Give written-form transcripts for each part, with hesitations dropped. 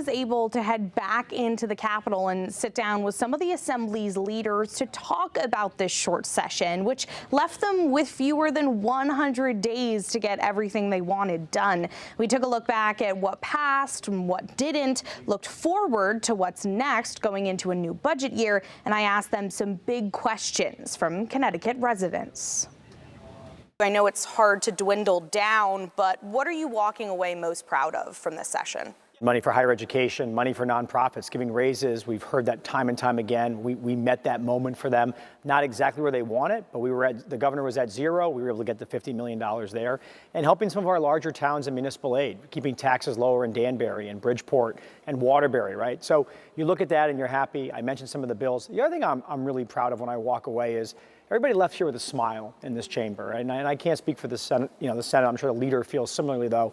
Was able to head back into the Capitol and sit down with some of the Assembly's leaders to talk about this short session, which left them with fewer than 100 days to get everything they wanted done. We took a look back at what passed and what didn't, looked forward to what's next going into a new budget year, and I asked them some big questions from Connecticut residents. I know it's hard to dwindle down, but what are you walking away most proud of from this session? Money for higher education, money for nonprofits, giving raises. We've heard that time and time again. We met that moment for them. Not exactly where they want it, but the governor was at zero. We were able to get the $50 million there. And helping some of our larger towns in municipal aid, keeping taxes lower in Danbury and Bridgeport and Waterbury, right? So you look at that and you're happy. I mentioned some of the bills. The other thing I'm really proud of when I walk away is everybody left here with a smile in this chamber. And I can't speak for the Senate, the Senate. I'm sure the leader feels similarly, though.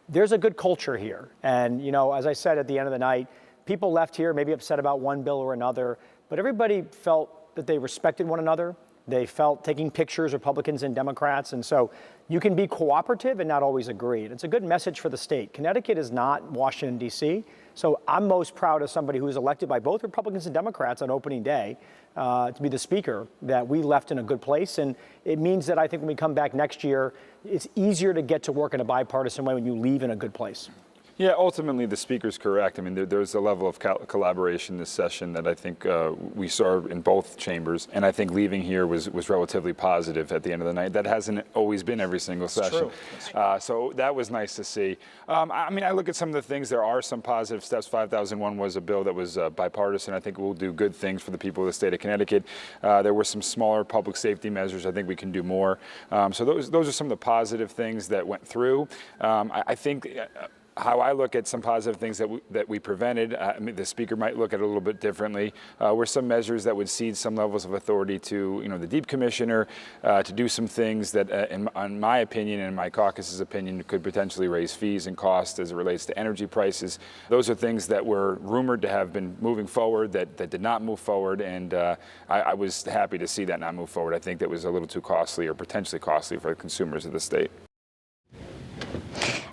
There's a good culture here. And, as I said at the end of the night, people left here maybe upset about one bill or another, but everybody felt that they respected one another. They felt taking pictures, Republicans and Democrats. And so you can be cooperative and not always agree. And it's a good message for the state. Connecticut is not Washington, D.C. So I'm most proud of somebody who was elected by both Republicans and Democrats on opening day to be the speaker, that we left in a good place. And it means that I think when we come back next year, it's easier to get to work in a bipartisan way when you leave in a good place. Yeah, ultimately the speaker's correct. I mean, there's a level of collaboration this session that I think we saw in both chambers, and I think leaving here was relatively positive at the end of the night. That hasn't always been every single session. So that was nice to see. I mean, I look at some of the things. There are some positive steps. 5001 was a bill that was bipartisan. I think it will do good things for the people of the state of Connecticut. There were some smaller public safety measures. I think we can do more. So those are some of the positive things that went through. I think how I look at some positive things that we prevented, I mean, the speaker might look at it a little bit differently, were some measures that would cede some levels of authority to, the Deep Commissioner to do some things that, in my opinion and my caucus's opinion, could potentially raise fees and costs as it relates to energy prices. Those are things that were rumored to have been moving forward that did not move forward, and I was happy to see that not move forward. I think that was a little too costly or potentially costly for the consumers of the state.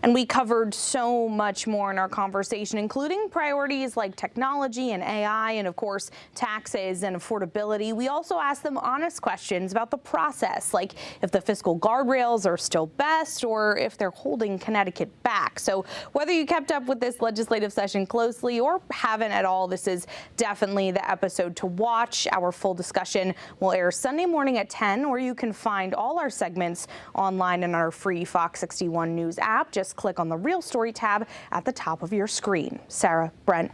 And we covered so much more in our conversation, including priorities like technology and AI and, of course, taxes and affordability. We also asked them honest questions about the process, like if the fiscal guardrails are still best or if they're holding Connecticut back. So whether you kept up with this legislative session closely or haven't at all, this is definitely the episode to watch. Our full discussion will air Sunday morning at 10, or you can find all our segments online in our free Fox 61 News app. Just click on the Real Story tab at the top of your screen. Sarah, Brent.